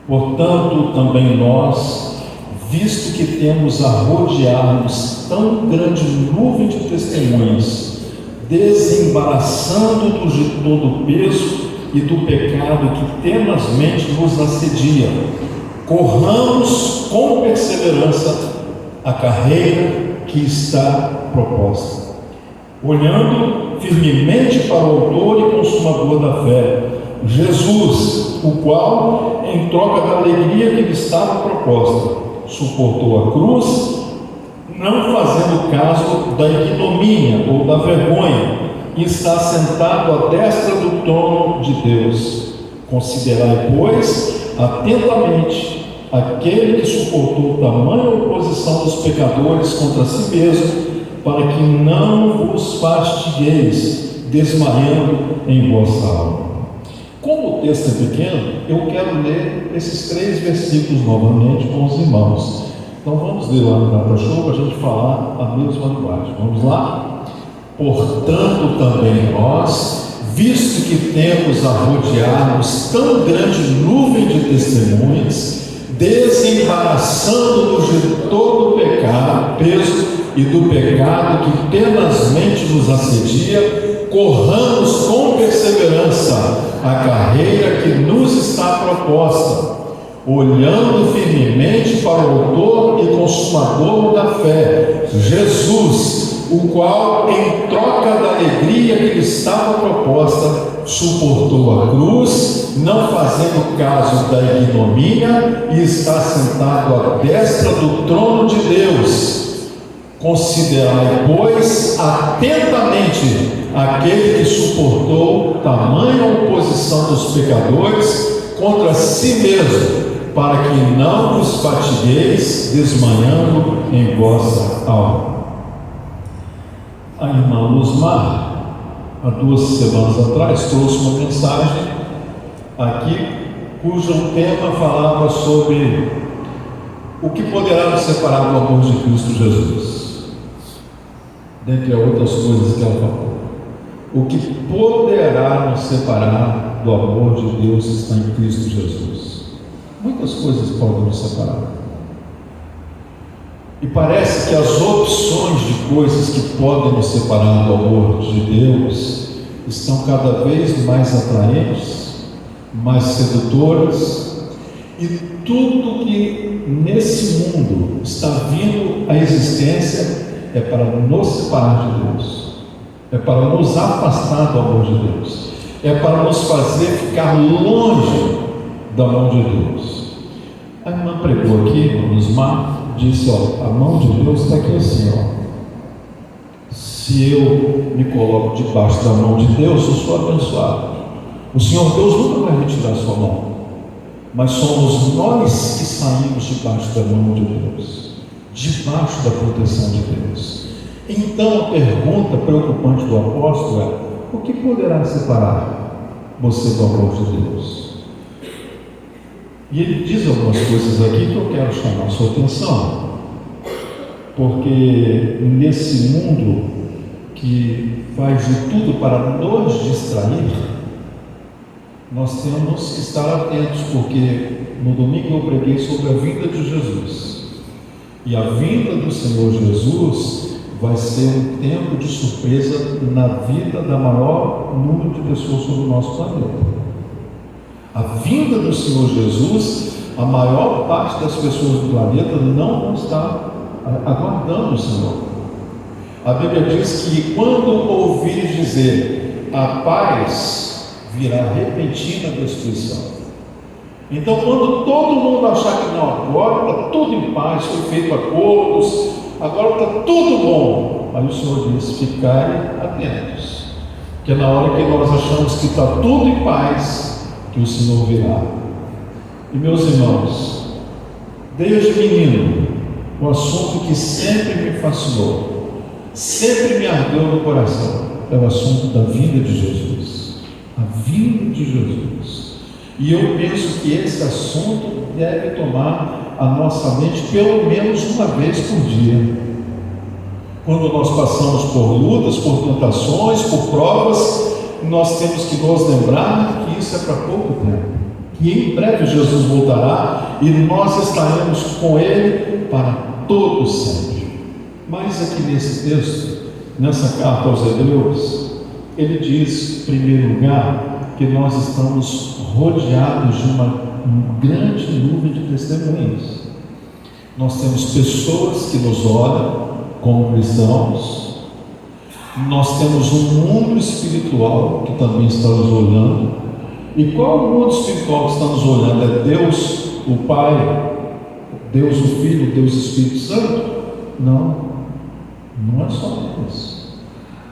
Portanto, também nós, visto que temos a rodear-nos tão grande nuvem de testemunhas, desembaraçando-nos de todo o peso e do pecado que tenazmente nos assedia, corramos com perseverança a carreira que está proposta, olhando firmemente para o autor e consumador da fé, Jesus, o qual, em troca da alegria que lhe estava proposta, suportou a cruz, não fazendo caso da ignomínia ou da vergonha, e está sentado à destra do trono de Deus. Considerai, pois, atentamente aquele que suportou tamanha oposição dos pecadores contra si mesmo, para que não vos fastigueis, desmaiando em vossa alma. Como o texto é pequeno, eu quero ler esses 3 versículos novamente com os irmãos. Então vamos ler lá no Data Show para a gente falar a mesma linguagem. Vamos lá? Portanto, também nós, visto que temos a rodear-nos tão grande nuvem de testemunhas, desembaraçando-nos de todo o pecado, peso e do pecado que tenazmente nos assedia, corramos com perseverança a carreira que nos está proposta, olhando firmemente para o autor e consumador da fé, Jesus, o qual, em troca da alegria que lhe estava proposta, suportou a cruz, não fazendo caso da ignomínia, e está sentado à destra do trono de Deus. Considerai, pois, atentamente aquele que suportou tamanha oposição dos pecadores contra si mesmo, para que não vos fatigueis, desmanhando em vossa alma. A irmã Luzmar, há 2 semanas atrás, trouxe uma mensagem aqui, cujo tema falava sobre o que poderá nos separar do amor de Cristo Jesus, dentre outras coisas que ela falou. O que poderá nos separar do amor de Deus que está em Cristo Jesus? Muitas coisas podem nos separar. E parece que as opções de coisas que podem nos separar do amor de Deus estão cada vez mais atraentes, mais sedutoras, e tudo que nesse mundo está vindo à existência é para nos separar de Deus, é para nos afastar do amor de Deus, é para nos fazer ficar longe da mão de Deus. A irmã pregou aqui, nos Mar, disse: ó, a mão de Deus está aqui assim, ó. Se eu me coloco debaixo da mão de Deus, eu sou abençoado. O Senhor Deus nunca vai retirar a sua mão, mas somos nós que saímos debaixo da mão de Deus, debaixo da proteção de Deus. Então a pergunta preocupante do apóstolo é: o que poderá separar você do amor de Deus? E ele diz algumas coisas aqui que eu quero chamar a sua atenção, porque nesse mundo que faz de tudo para nos distrair, nós temos que estar atentos, porque no domingo eu preguei sobre a vinda de Jesus, e a vinda do Senhor Jesus vai ser um tempo de surpresa na vida da maior número de pessoas sobre o nosso planeta. A vinda do Senhor Jesus, a maior parte das pessoas do planeta não vão estar aguardando o Senhor. A Bíblia diz que quando ouvires dizer a paz, virá repentina destruição. Então, quando todo mundo achar que não, agora está tudo em paz, foi feito acordos, agora está tudo bom, aí o Senhor diz: ficai atentos, que é na hora que nós achamos que está tudo em paz que o Senhor virá. E meus irmãos, desde menino, o assunto que sempre me fascinou, sempre me ardeu no coração, é o assunto da vinda de Jesus. A vinda de Jesus. E eu penso que esse assunto deve tomar a nossa mente pelo menos uma vez por dia. Quando nós passamos por lutas, por tentações, por provas, nós temos que nos lembrar que isso é para pouco tempo, que em breve Jesus voltará e nós estaremos com Ele para todo sempre. Mas aqui nesse texto, nessa carta aos Hebreus, ele diz, em primeiro lugar, que nós estamos rodeados de uma grande nuvem de testemunhas. Nós temos pessoas que nos olham como cristãos, nós temos um mundo espiritual que também está nos olhando. E qual o mundo espiritual que está nos olhando? É Deus, o Pai, Deus, o Filho, Deus, o Espírito Santo? Não, não é só Deus.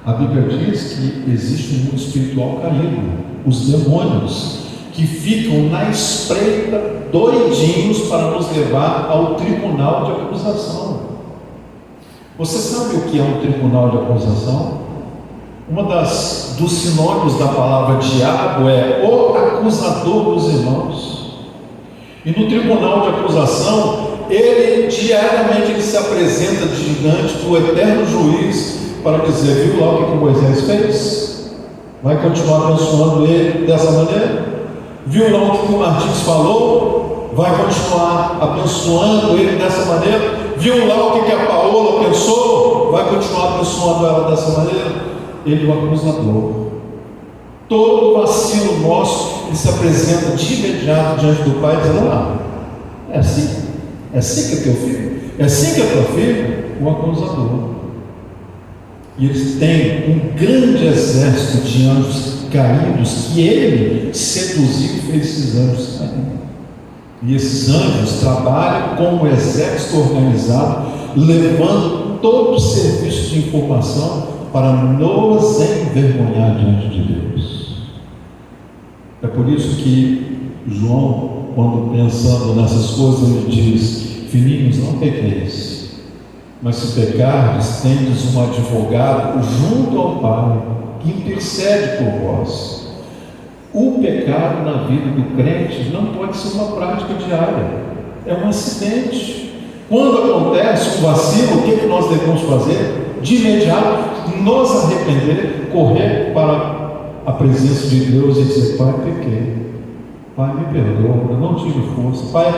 A Bíblia diz que existe um mundo espiritual caído, os demônios, que ficam na espreita, doidinhos para nos levar ao tribunal de acusação. Você sabe o que é um tribunal de acusação? Dos sinônimos da palavra diabo é o acusador dos irmãos. E no tribunal de acusação, ele diariamente se apresenta diante do eterno juiz para dizer: viu lá o que Moisés fez? Vai continuar abençoando ele dessa maneira? Viu lá o que o Martins falou? Vai continuar abençoando ele dessa maneira? Viu lá o que a Paola pensou? Vai continuar abençoando ela dessa maneira? Ele é o acusador. Todo vacilo nosso, ele se apresenta de imediato diante do Pai, dizendo: é assim? É assim que é teu filho? É assim que é tua filha? O acusador. E eles têm um grande exército de anjos caídos que ele seduziu e fez esses anjos caírem. E esses anjos trabalham como um exército organizado, levando todo o serviço de informação para nos envergonhar diante de Deus. É por isso que João, quando pensando nessas coisas, ele diz: filhinhos, não pequeis, mas se pecardes, tendes um advogado junto ao Pai, que intercede por vós. O pecado na vida do crente não pode ser uma prática diária, é um acidente. Quando acontece um vacilo, o que nós devemos fazer? De imediato, nos arrepender, correr para a presença de Deus e dizer: Pai, pequei, Pai, me perdoa, eu não tive força, Pai,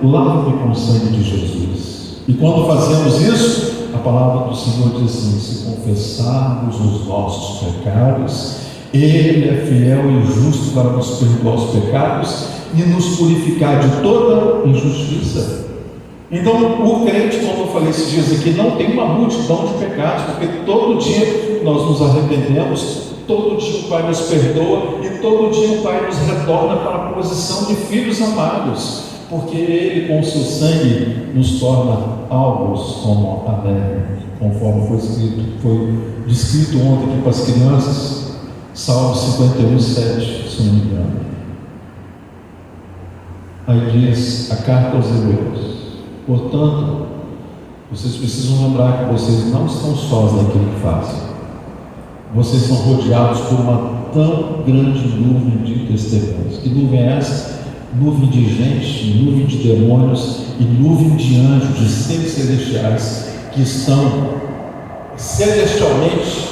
lava-me com o sangue de Jesus. E quando fazemos isso, a palavra do Senhor diz assim: se confessarmos os nossos pecados, Ele é fiel e justo para nos perdoar os pecados e nos purificar de toda injustiça. Então, o crente, como eu falei esses dias aqui, não tem uma multidão de pecados, porque todo dia nós nos arrependemos, todo dia o Pai nos perdoa e todo dia o Pai nos retorna para a posição de filhos amados, porque Ele, com o seu sangue, nos torna alvos como a neve, conforme foi descrito ontem aqui para as crianças, Salmo 51, 7, se não me engano. Aí diz a carta aos Hebreus: portanto, vocês precisam lembrar que vocês não estão sós naquilo que fazem. Vocês são rodeados por uma tão grande nuvem de testemunhas. Que nuvem é essa? Nuvem de gente, nuvem de demônios e nuvem de anjos, de seres celestiais, que estão celestialmente,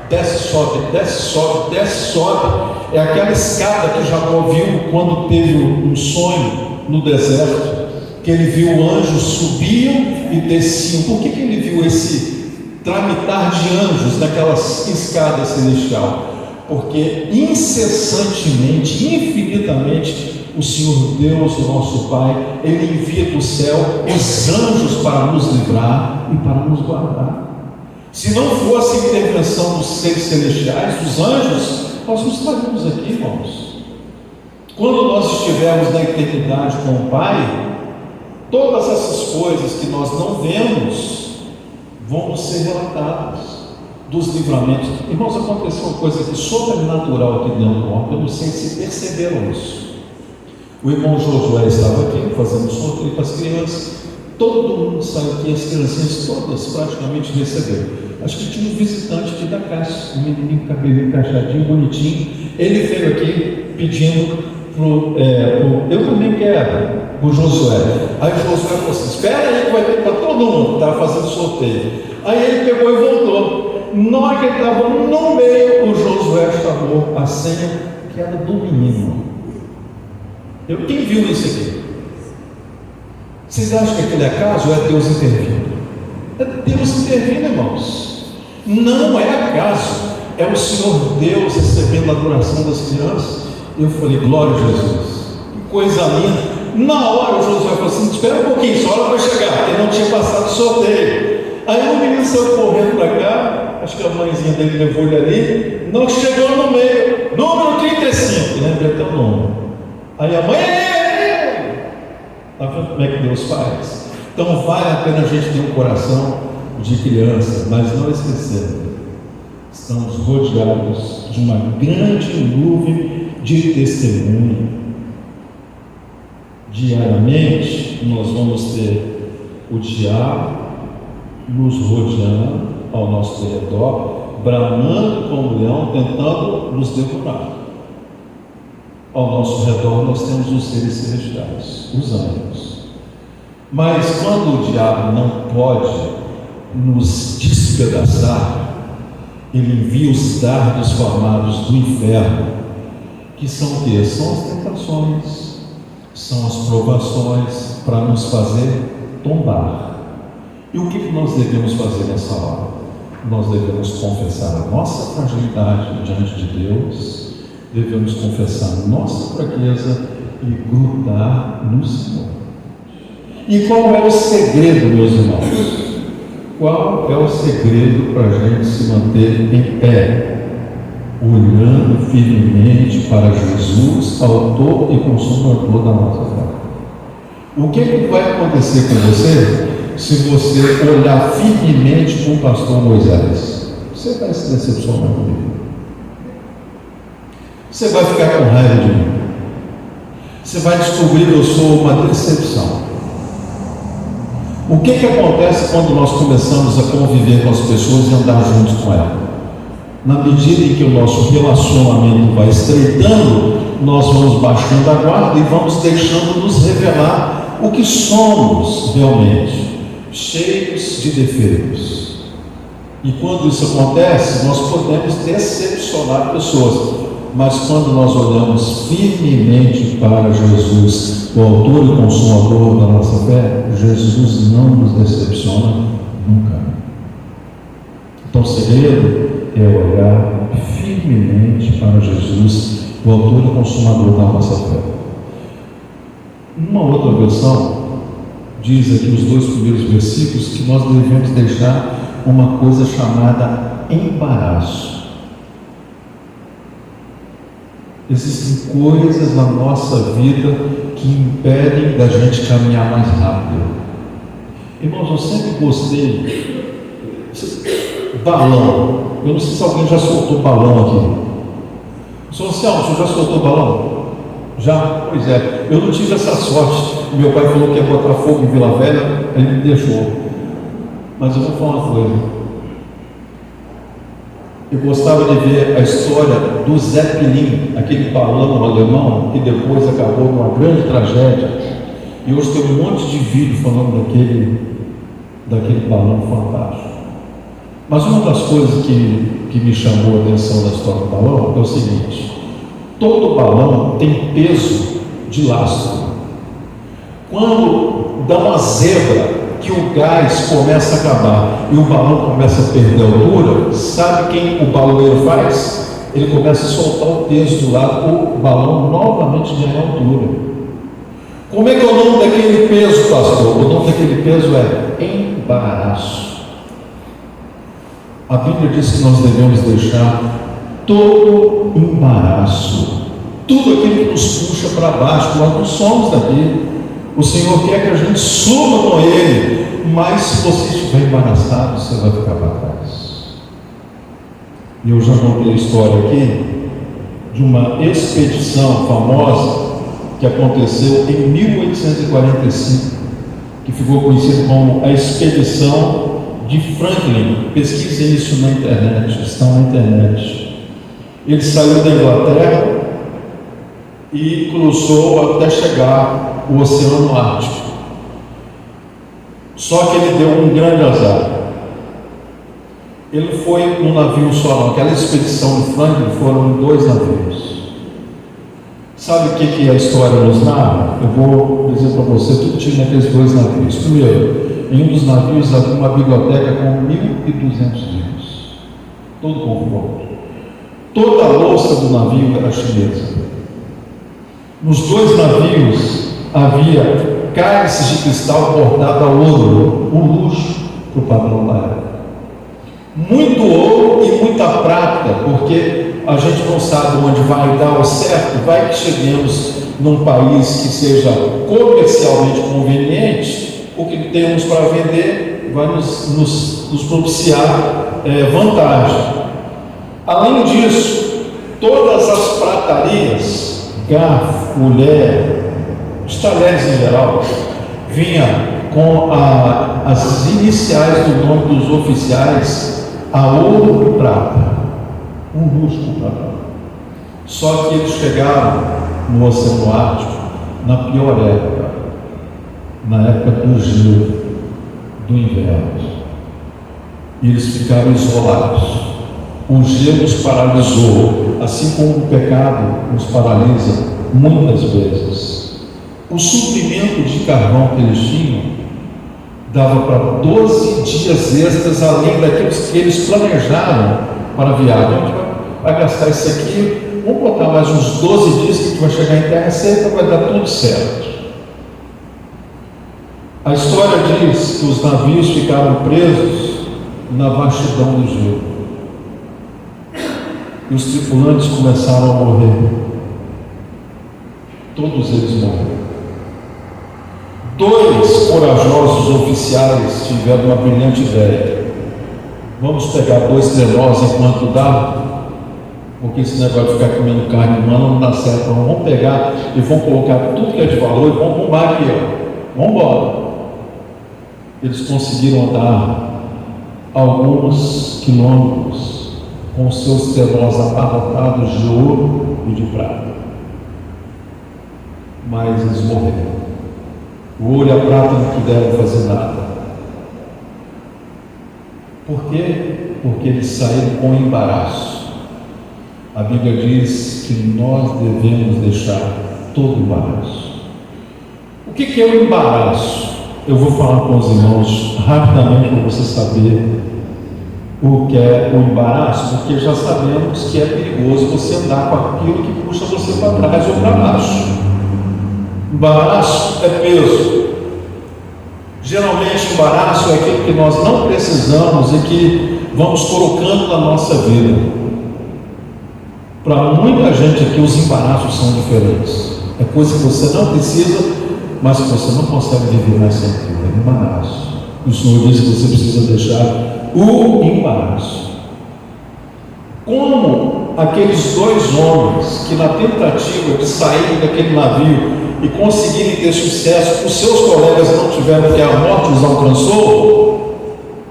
desce, sobe, desce, sobe, desce, sobe. É aquela escada que Jacó viu quando teve um sonho no deserto, que ele viu anjos subiam e desciam. Por que ele viu esse tramitar de anjos naquelas escadas celestial? Porque incessantemente, infinitamente, o Senhor Deus, o nosso Pai, Ele envia do céu os anjos para nos livrar e para nos guardar. Se não fosse a intervenção dos seres celestiais, dos anjos, nós não estaríamos aqui, irmãos. Quando nós estivermos na eternidade com o Pai, todas essas coisas que nós não vemos vão nos ser relatadas, dos livramentos. Irmãos, aconteceu uma coisa aqui sobrenatural aqui dentro do homem, eu não sei se perceberam isso. O irmão Josué estava aqui fazendo sorteio para as crianças, todo mundo saiu aqui, as criancinhas todas praticamente receberam. Acho que tinha um visitante aqui da Caixa, um menininho cabelinho encaixadinho, bonitinho. Ele veio aqui pedindo eu também quero, o Josué. Aí o Josué falou assim: espera aí que vai ter para todo mundo, estava fazendo sorteio. Aí ele pegou e voltou. Na hora que ele estava no meio, o Josué chamou a senha, que era do menino. Quem viu isso aqui? Vocês acham que aquele acaso é Deus intervindo? É Deus intervindo, irmãos. Não é acaso. É o Senhor Deus recebendo a adoração das crianças. Eu falei, glória a Jesus. Que coisa linda. Na hora o Josué falou assim, espera um pouquinho, sua hora vai chegar, porque não tinha passado o sorteio. Aí o menino saiu correndo para cá, acho que a mãezinha dele levou ele ali, não chegou no meio, número 35, lembra até o nome. Aí a mãe, está vendo como é que Deus faz? Então vale a pena a gente ter um coração de criança, mas não esquecer, estamos rodeados de uma grande nuvem de testemunho. Diariamente nós vamos ter o diabo nos rodeando ao nosso redor, bramando como leão, tentando nos devorar. Ao nosso redor nós temos os seres celestiais, os anjos. Mas quando o diabo não pode nos despedaçar, ele envia os dardos formados do inferno, que são o quê? São as tentações, são as provações para nos fazer tombar. E o que nós devemos fazer nessa hora? Nós devemos confessar a nossa fragilidade diante de Deus, devemos confessar a nossa fraqueza e grudar no Senhor. E qual é o segredo, meus irmãos? Qual é o segredo para a gente se manter em pé? Olhando firmemente para Jesus, autor e consumador da nossa fé. O que vai acontecer com você se você olhar firmemente para o pastor Moisés? Você vai se decepcionar comigo. Você vai ficar com raiva de mim. Você vai descobrir que eu sou uma decepção. O que acontece quando nós começamos a conviver com as pessoas e andar juntos com elas? Na medida em que o nosso relacionamento vai estreitando, nós vamos baixando a guarda e vamos deixando nos revelar o que somos realmente, cheios de defeitos. E quando isso acontece, nós podemos decepcionar pessoas, mas quando nós olhamos firmemente para Jesus, o autor e consumador da nossa fé, Jesus não nos decepciona nunca. Então o segredo é olhar firmemente para Jesus, o autor e consumador da nossa fé. Numa outra versão, diz aqui os 2 primeiros versículos que nós devemos deixar uma coisa chamada embaraço. Existem coisas na nossa vida que impedem da gente caminhar mais rápido. Irmãos, eu sempre gostei. Balão. Eu não sei se alguém já soltou balão aqui. Senhor Anselmo, o senhor já soltou balão? Já? Pois é. Eu não tive essa sorte. Meu pai falou que ia botar fogo em Vila Velha, ele me deixou. Mas eu vou falar uma coisa. Eu gostava de ver a história do Zeppelin, aquele balão alemão que depois acabou numa grande tragédia. E hoje tem um monte de vídeo falando daquele balão fantástico. Mas uma das coisas que me chamou a atenção da história do balão é o seguinte: todo balão tem peso de lastro. Quando dá uma zebra, que o gás começa a acabar e o balão começa a perder altura, sabe quem o baloeiro faz? Ele começa a soltar o peso do lado para o balão novamente ganhar altura. Como é que é o nome daquele peso, pastor? O nome daquele peso é embaraço. A Bíblia diz que nós devemos deixar todo embaraço, tudo aquilo que nos puxa para baixo, nós não somos daqui. O Senhor quer que a gente suba com Ele, mas se você estiver embaraçado, você vai ficar para trás. E eu já contei a história aqui de uma expedição famosa que aconteceu em 1845, que ficou conhecida como a Expedição de Franklin. Pesquisem isso na internet, está na internet. Ele saiu da Inglaterra e cruzou até chegar ao Oceano Ártico. Só que ele deu um grande azar. Ele foi num navio só, não. Aquela expedição de Franklin foram 2 navios. Sabe o que a história nos narra? Eu vou dizer para você tudo tinha naqueles dois navios. Primeiro, em um dos navios havia uma biblioteca com 1.200 livros, todo conforto. Toda a louça do navio era chinesa. Nos dois navios havia cálices de cristal bordado a ouro, um luxo para o padrão da época. Muito ouro e muita prata, porque a gente não sabe onde vai dar o certo. Vai que cheguemos num país que seja comercialmente conveniente, o que temos para vender vai nos propiciar vantagem. Além disso, todas as pratarias, garfo, colher, os talheres em geral, vinha com as iniciais do nome dos oficiais, a ouro e prata, um luxo comprador. Só que eles chegaram no Oceano Ártico na pior época, na época do gelo, do inverno, e eles ficaram isolados. O gelo os paralisou, assim como o pecado nos paralisa muitas vezes. O suprimento de carvão que eles tinham dava para 12 dias extras, além daqueles que eles planejaram para a viagem. A gente vai gastar isso aqui, vamos botar mais uns 12 dias que a gente vai chegar em terra seca, vai dar tudo certo. A história diz que os navios ficaram presos na vastidão do gelo. E os tripulantes começaram a morrer. Todos eles morreram. 2 corajosos oficiais tiveram uma brilhante ideia. Vamos pegar 2 trenós enquanto dá, porque esse negócio de ficar comendo carne humana não dá certo. Então, vamos pegar e vamos colocar tudo que é de valor e vamos bombar aqui, ó. Vamos embora. Eles conseguiram andar alguns quilômetros com seus trenós abarrotados de ouro e de prata. Mas eles morreram. O ouro e a prata não puderam fazer nada. Por quê? Porque eles saíram com embaraço. A Bíblia diz que nós devemos deixar todo embaraço. O que é o embaraço? Eu vou falar com os irmãos rapidamente para você saber o que é o embaraço, porque já sabemos que é perigoso você andar com aquilo que puxa você para trás ou para baixo. Embaraço é peso. Geralmente, embaraço é aquilo que nós não precisamos e que vamos colocando na nossa vida. Para muita gente aqui, os embaraços são diferentes. É coisa que você não precisa, mas que você não consegue viver mais sem aquilo. É embaraço. E o Senhor diz que você precisa deixar o embaraço. Como aqueles 2 homens que, na tentativa de sair daquele navio e conseguirem ter sucesso, os seus colegas não tiveram, porque a morte os alcançou,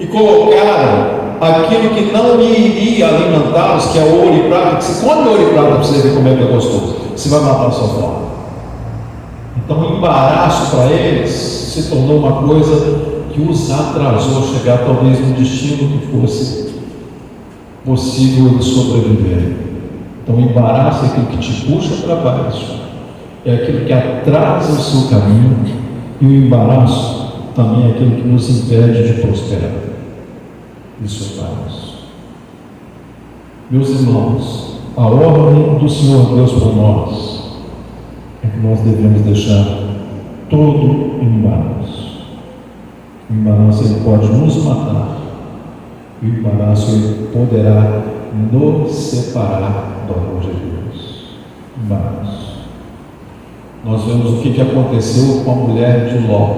e colocaram aquilo que não iria alimentá-los, que é ouro e prata, que se come ouro e prata para você ver como é que é gostoso, você vai matar a sua fome. Então o embaraço para eles se tornou uma coisa que os atrasou a chegar talvez no destino que fosse possível eles sobreviverem. Então o embaraço é aquilo que te puxa para baixo, é aquilo que atrasa o seu caminho, e o embaraço também é aquilo que nos impede de prosperar. Isso é embaraço. Meus irmãos, a ordem do Senhor Deus para nós é que nós devemos deixar todo embaraço. O embaraço ele pode nos matar, e o embaraço ele poderá nos separar do amor de Deus. Embaraço. Nós vemos o que aconteceu com a mulher de Ló.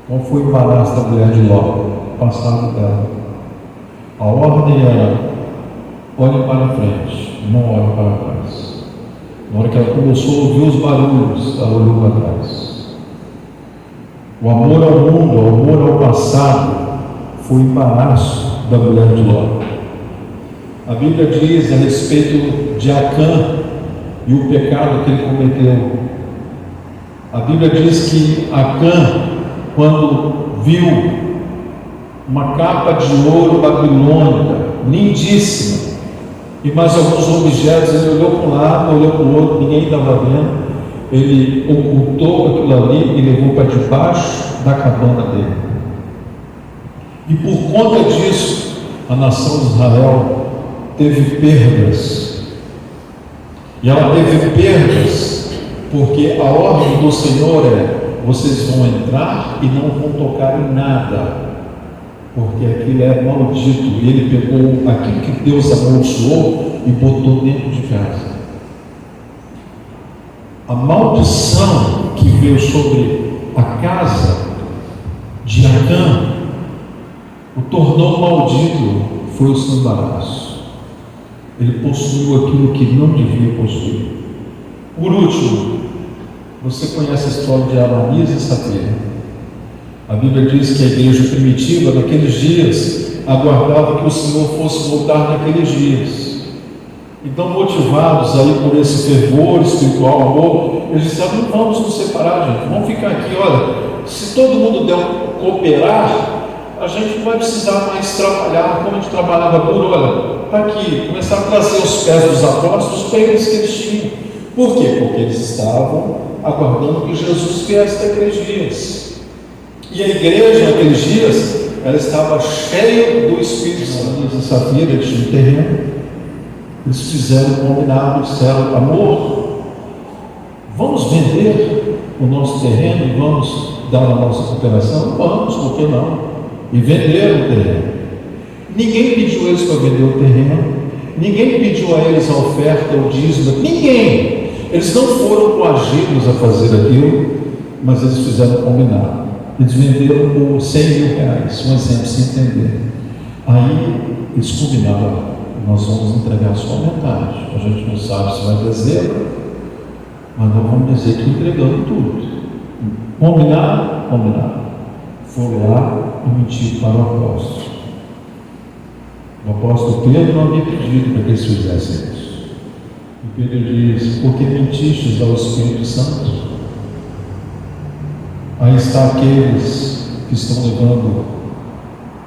Qual foi o embaraço da mulher de Ló? O passado dela. A ordem era: olhe para frente, não olhe para trás. Na hora que ela começou a ouvir os barulhos, ela olhou para trás. O amor ao mundo, o amor ao passado, foi o embaraço da mulher de Ló. A Bíblia diz a respeito de Acã e o pecado que ele cometeu. A Bíblia diz que Acã, quando viu uma capa de ouro babilônica, lindíssima, e mais alguns objetos. Ele olhou para um lado, olhou para o outro, ninguém estava vendo. Ele ocultou aquilo ali e levou para debaixo da cabana dele. E por conta disso, a nação de Israel teve perdas. E ela teve perdas porque a ordem do Senhor é: vocês vão entrar e não vão tocar em nada, porque aquilo é maldito. E ele pegou aquilo que Deus amaldiçoou e botou dentro de casa. A maldição que veio sobre a casa de Acã o tornou maldito, foi o seu embaraço. Ele possuiu aquilo que não devia possuir. Por último, você conhece a história de Ananias e Safira. A Bíblia diz que a igreja primitiva, naqueles dias, aguardava que o Senhor fosse voltar naqueles dias. Então, motivados aí por esse fervor espiritual, amor, eles disseram: não vamos nos separar, gente, vamos ficar aqui. Olha, se todo mundo der cooperar, a gente não vai precisar mais trabalhar como a gente trabalhava duro. Olha, está aqui, começar a trazer os pés dos apóstolos para eles que eles tinham. Por quê? Porque eles estavam aguardando que Jesus viesse naqueles dias. E a igreja naqueles dias, ela estava cheia do Espírito Santo. Ananias e Safira, eles tinham terreno. Eles fizeram um combinado, disseram: amor, vamos vender o nosso terreno e vamos dar a nossa cooperação? Vamos, por que não? E venderam o terreno. Ninguém pediu eles para vender o terreno, ninguém pediu a eles a oferta, o dízimo, ninguém. Eles não foram coagidos a fazer aquilo, mas eles fizeram um combinado. Eles venderam por 100 mil reais, um exemplo, sem entender. Aí eles combinaram: nós vamos entregar só a metade. A gente não sabe se vai ter zebra, mas nós vamos dizer que entregando tudo. Combinado? Combinado. Foram lá e mentiram para o apóstolo. O apóstolo Pedro não havia pedido para que eles fizessem isso. E Pedro diz: porque mentistes ao Espírito Santo? Aí está aqueles que estão levando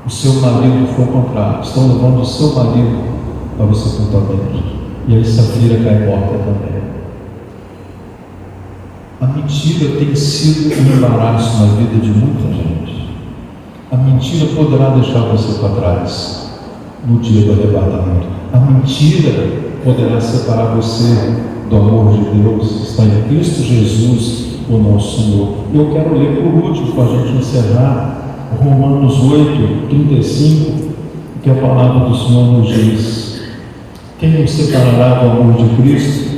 o seu marido, foi o contrário, estão levando o seu marido para o sepultamento. E aí Safira cai morta também. A mentira tem sido um embaraço na vida de muita gente. A mentira poderá deixar você para trás no dia do arrebatamento. A mentira poderá separar você do amor de Deus que está em Cristo Jesus, o nosso Senhor. Eu quero ler por último, para a gente encerrar, Romanos 8, 35, que a palavra do Senhor nos diz: quem nos separará do amor de Cristo?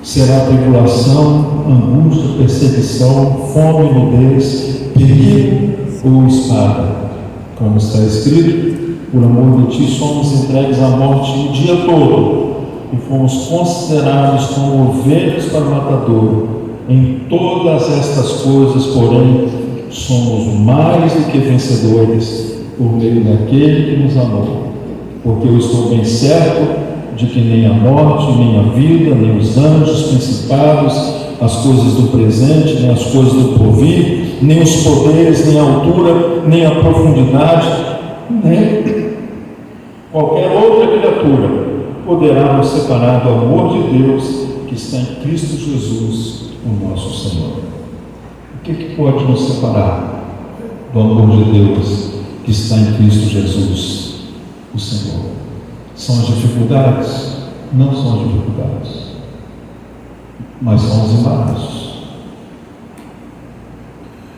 Será tribulação, angústia, perseguição, fome, nudez, perigo ou espada. Como está escrito: por amor de ti somos entregues à morte o dia todo, e fomos considerados como ovelhas para o matadouro. Em todas estas coisas, porém, somos mais do que vencedores por meio daquele que nos amou. Porque eu estou bem certo de que nem a morte, nem a vida, nem os anjos, principados, as coisas do presente, nem as coisas do porvir, nem os poderes, nem a altura, nem a profundidade, nem qualquer outra criatura poderá nos separar do amor de Deus que está em Cristo Jesus, o nosso Senhor. O que pode nos separar do amor de Deus que está em Cristo Jesus, o Senhor? São as dificuldades? Não são as dificuldades, mas são os embaraços.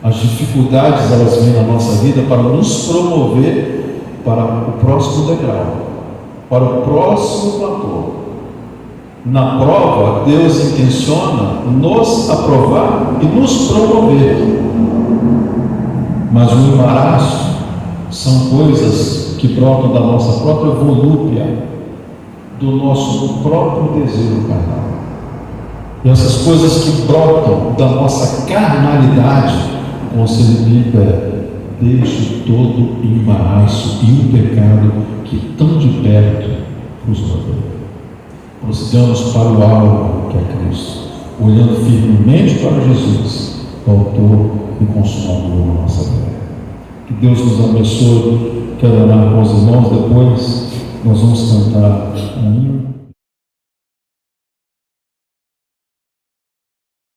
As dificuldades, elas vêm na nossa vida para nos promover para o próximo degrau, para o próximo platô. Na prova, Deus intenciona nos aprovar e nos promover. Mas o embaraço são coisas que brotam da nossa própria volúpia, do nosso próprio desejo carnal. E essas coisas que brotam da nossa carnalidade, o conselho bíblico é: deixe todo o embaraço e o pecado que tão de perto nos rodeia. Prossigamos para o alvo que é Cristo, olhando firmemente para Jesus, o autor e consumador da nossa fé. Que Deus nos abençoe. Quero orar com os irmãos. Depois nós vamos cantar um hino.